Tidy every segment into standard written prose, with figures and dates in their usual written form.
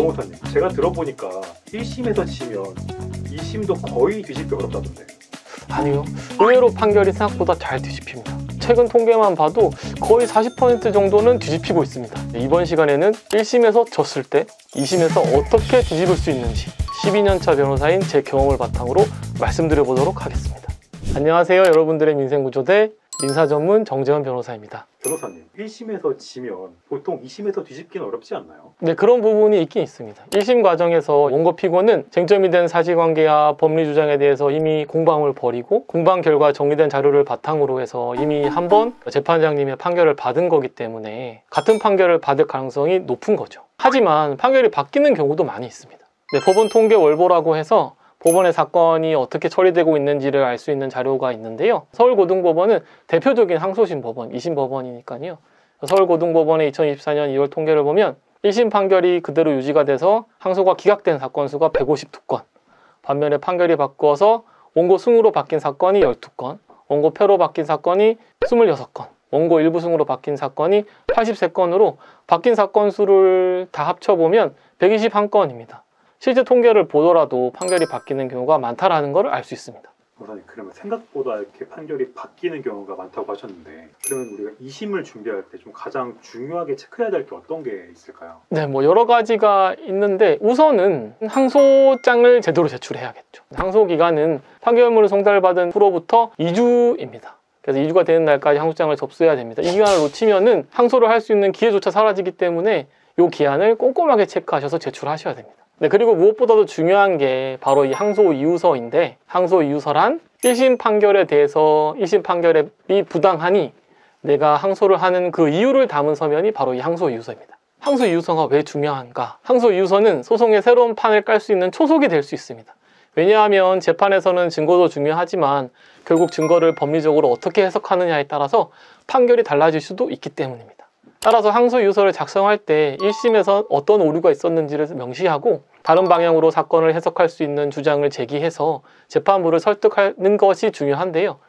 변호사님, 제가 들어보니까 1심에서 지면 2심도 거의 뒤집기 어렵다던데. 아니요, 의외로 판결이 생각보다 잘 뒤집힙니다. 최근 통계만 봐도 거의 40% 정도는 뒤집히고 있습니다. 이번 시간에는 1심에서 졌을 때 2심에서 어떻게 뒤집을 수 있는지 12년차 변호사인 제 경험을 바탕으로 말씀드려보도록 하겠습니다. 안녕하세요, 여러분들의 민생구조대 민사전문 정재원 변호사입니다. 변호사님, 1심에서 지면 보통 2심에서 뒤집기는 어렵지 않나요? 네, 그런 부분이 있긴 있습니다. 1심 과정에서 원고 피고는 쟁점이 된 사실관계와 법리 주장에 대해서 이미 공방을 벌이고 공방 결과 정리된 자료를 바탕으로 해서 이미 한 번 재판장님의 판결을 받은 거기 때문에 같은 판결을 받을 가능성이 높은 거죠. 하지만 판결이 바뀌는 경우도 많이 있습니다. 네, 법원 통계 월보라고 해서 법원의 사건이 어떻게 처리되고 있는지를 알 수 있는 자료가 있는데요. 서울고등법원은 대표적인 항소심 법원, 2심 법원이니까요. 서울고등법원의 2024년 2월 통계를 보면 1심 판결이 그대로 유지가 돼서 항소가 기각된 사건 수가 152건, 반면에 판결이 바꿔서 원고 승으로 바뀐 사건이 12건, 원고 패로 바뀐 사건이 26건, 원고 일부 승으로 바뀐 사건이 83건으로 바뀐 사건 수를 다 합쳐보면 121건입니다. 실제 통계를 보더라도 판결이 바뀌는 경우가 많다라는 걸 알 수 있습니다. 변호사님, 그러면 생각보다 이렇게 판결이 바뀌는 경우가 많다고 하셨는데, 그러면 우리가 2심을 준비할 때 좀 가장 중요하게 체크해야 될 게 어떤 게 있을까요? 네, 뭐 여러 가지가 있는데 우선은 항소장을 제대로 제출해야겠죠. 항소 기간은 판결문을 송달받은 후로부터 2주입니다. 그래서 2주가 되는 날까지 항소장을 접수해야 됩니다. 이 기간을 놓치면은 항소를 할 수 있는 기회조차 사라지기 때문에 이 기한을 꼼꼼하게 체크하셔서 제출하셔야 됩니다. 네, 그리고 무엇보다도 중요한 게 바로 이 항소 이유서인데, 항소 이유서란 1심 판결에 대해서 1심 판결이 부당하니 내가 항소를 하는 그 이유를 담은 서면이 바로 이 항소 이유서입니다. 항소 이유서가 왜 중요한가? 항소 이유서는 소송의 새로운 판을 깔 수 있는 초석이 될 수 있습니다. 왜냐하면 재판에서는 증거도 중요하지만 결국 증거를 법리적으로 어떻게 해석하느냐에 따라서 판결이 달라질 수도 있기 때문입니다. 따라서 항소 이유서를 작성할 때 1심에서 어떤 오류가 있었는지를 명시하고 다른 방향으로 사건을 해석할 수 있는 주장을 제기해서 재판부를 설득하는 것이 중요한데요.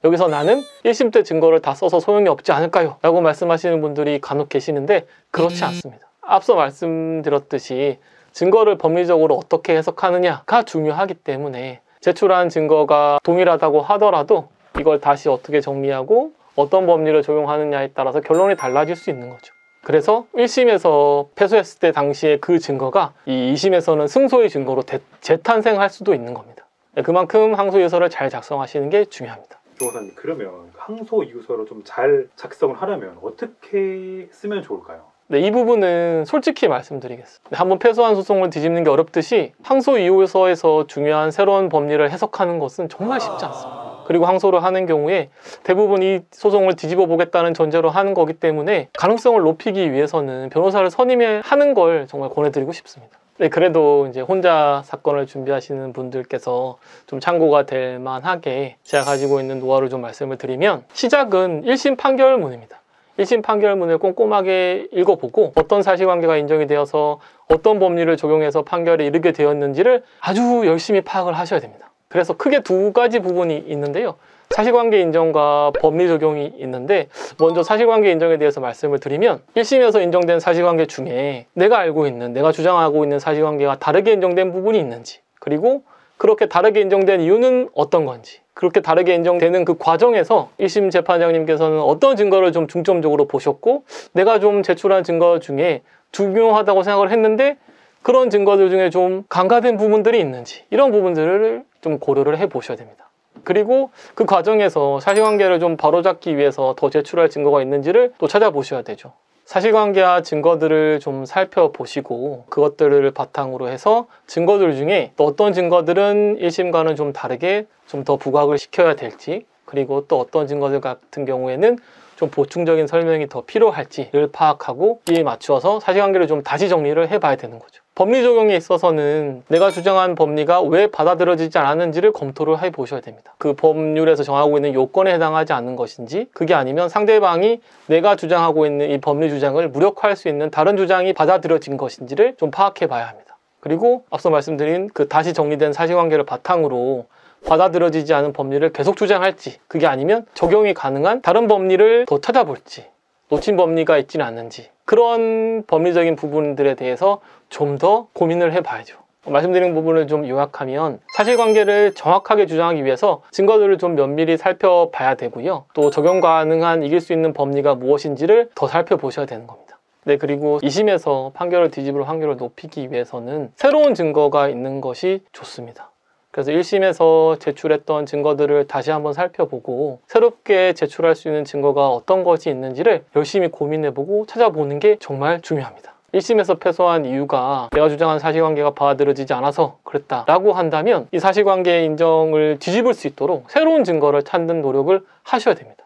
여기서 나는 1심 때 증거를 다 써서 소용이 없지 않을까요? 라고 말씀하시는 분들이 간혹 계시는데 그렇지 않습니다. 앞서 말씀드렸듯이 증거를 법리적으로 어떻게 해석하느냐가 중요하기 때문에 제출한 증거가 동일하다고 하더라도 이걸 다시 어떻게 정리하고 어떤 법리를 적용하느냐에 따라서 결론이 달라질 수 있는 거죠. 그래서 1심에서 패소했을 때 당시에 그 증거가 이 2심에서는 승소의 증거로 재탄생할 수도 있는 겁니다. 그만큼 항소 이유서를 잘 작성하시는 게 중요합니다. 변호사님, 그러면 항소 이유서를 좀 잘 작성을 하려면 어떻게 쓰면 좋을까요? 네, 이 부분은 솔직히 말씀드리겠습니다. 한번 패소한 소송을 뒤집는 게 어렵듯이 항소 이유서에서 중요한 새로운 법리를 해석하는 것은 정말 쉽지 않습니다. 그리고 항소를 하는 경우에 대부분 이 소송을 뒤집어 보겠다는 전제로 하는 거기 때문에 가능성을 높이기 위해서는 변호사를 선임하는 걸 정말 권해드리고 싶습니다. 네, 그래도 이제 혼자 사건을 준비하시는 분들께서 좀 참고가 될 만하게 제가 가지고 있는 노하우를 좀 말씀을 드리면, 시작은 1심 판결문입니다. 1심 판결문을 꼼꼼하게 읽어보고 어떤 사실관계가 인정이 되어서 어떤 법리를 적용해서 판결에 이르게 되었는지를 아주 열심히 파악을 하셔야 됩니다. 그래서 크게 두 가지 부분이 있는데요. 사실관계 인정과 법리 적용이 있는데, 먼저 사실관계 인정에 대해서 말씀을 드리면 1심에서 인정된 사실관계 중에 내가 알고 있는, 내가 주장하고 있는 사실관계가 다르게 인정된 부분이 있는지, 그리고 그렇게 다르게 인정된 이유는 어떤 건지, 그렇게 다르게 인정되는 그 과정에서 1심 재판장님께서는 어떤 증거를 좀 중점적으로 보셨고 내가 좀 제출한 증거 중에 중요하다고 생각을 했는데 그런 증거들 중에 좀 간과된 부분들이 있는지, 이런 부분들을 좀 고려를 해보셔야 됩니다. 그리고 그 과정에서 사실관계를 좀 바로잡기 위해서 더 제출할 증거가 있는지를 또 찾아보셔야 되죠. 사실관계와 증거들을 좀 살펴보시고 그것들을 바탕으로 해서 증거들 중에 또 어떤 증거들은 1심과는 좀 다르게 좀 더 부각을 시켜야 될지, 그리고 또 어떤 증거들 같은 경우에는 좀 보충적인 설명이 더 필요할지를 파악하고 이에 맞추어서 사실관계를 좀 다시 정리를 해봐야 되는 거죠. 법리 적용에 있어서는 내가 주장한 법리가 왜 받아들여지지 않았는지를 검토를 해보셔야 됩니다. 그 법률에서 정하고 있는 요건에 해당하지 않는 것인지, 그게 아니면 상대방이 내가 주장하고 있는 이 법리 주장을 무력화할 수 있는 다른 주장이 받아들여진 것인지를 좀 파악해 봐야 합니다. 그리고 앞서 말씀드린 그 다시 정리된 사실관계를 바탕으로 받아들여지지 않은 법리를 계속 주장할지, 그게 아니면 적용이 가능한 다른 법리를 더 찾아볼지, 놓친 법리가 있지는 않는지, 그런 법리적인 부분들에 대해서 좀 더 고민을 해봐야죠. 말씀드린 부분을 좀 요약하면, 사실관계를 정확하게 주장하기 위해서 증거들을 좀 면밀히 살펴봐야 되고요. 또 적용 가능한 이길 수 있는 법리가 무엇인지를 더 살펴보셔야 되는 겁니다. 네, 그리고 2심에서 판결을 뒤집을 확률을 높이기 위해서는 새로운 증거가 있는 것이 좋습니다. 그래서 1심에서 제출했던 증거들을 다시 한번 살펴보고 새롭게 제출할 수 있는 증거가 어떤 것이 있는지를 열심히 고민해보고 찾아보는 게 정말 중요합니다. 1심에서 패소한 이유가 내가 주장한 사실관계가 받아들여지지 않아서 그랬다라고 한다면 이 사실관계 인정을 뒤집을 수 있도록 새로운 증거를 찾는 노력을 하셔야 됩니다.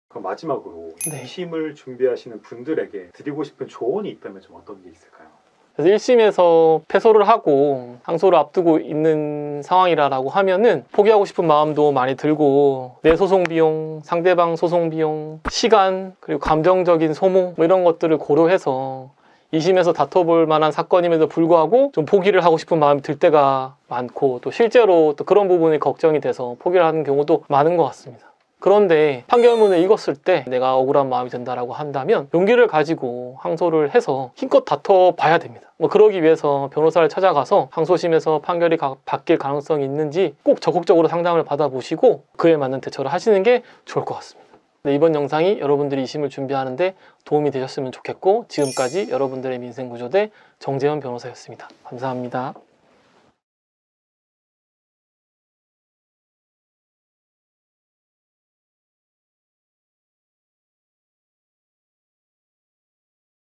그럼 마지막으로 네. 2심을 준비하시는 분들에게 드리고 싶은 조언이 있다면 좀 어떤 게 있을까요? 그래서 1심에서 패소를 하고 항소를 앞두고 있는 상황이라고 하면은 포기하고 싶은 마음도 많이 들고, 내 소송 비용, 상대방 소송 비용, 시간, 그리고 감정적인 소모 이런 것들을 고려해서 2심에서 다퉈볼 만한 사건임에도 불구하고 좀 포기를 하고 싶은 마음이 들 때가 많고, 또 실제로 또 그런 부분이 걱정이 돼서 포기를 하는 경우도 많은 것 같습니다. 그런데 판결문을 읽었을 때 내가 억울한 마음이 든다라고 한다면 용기를 가지고 항소를 해서 힘껏 다퉈봐야 됩니다. 그러기 위해서 변호사를 찾아가서 항소심에서 판결이 바뀔 가능성이 있는지 꼭 적극적으로 상담을 받아보시고 그에 맞는 대처를 하시는 게 좋을 것 같습니다. 네, 이번 영상이 여러분들이 2심을 준비하는데 도움이 되셨으면 좋겠고, 지금까지 여러분들의 민생구조대 정재현 변호사였습니다. 감사합니다.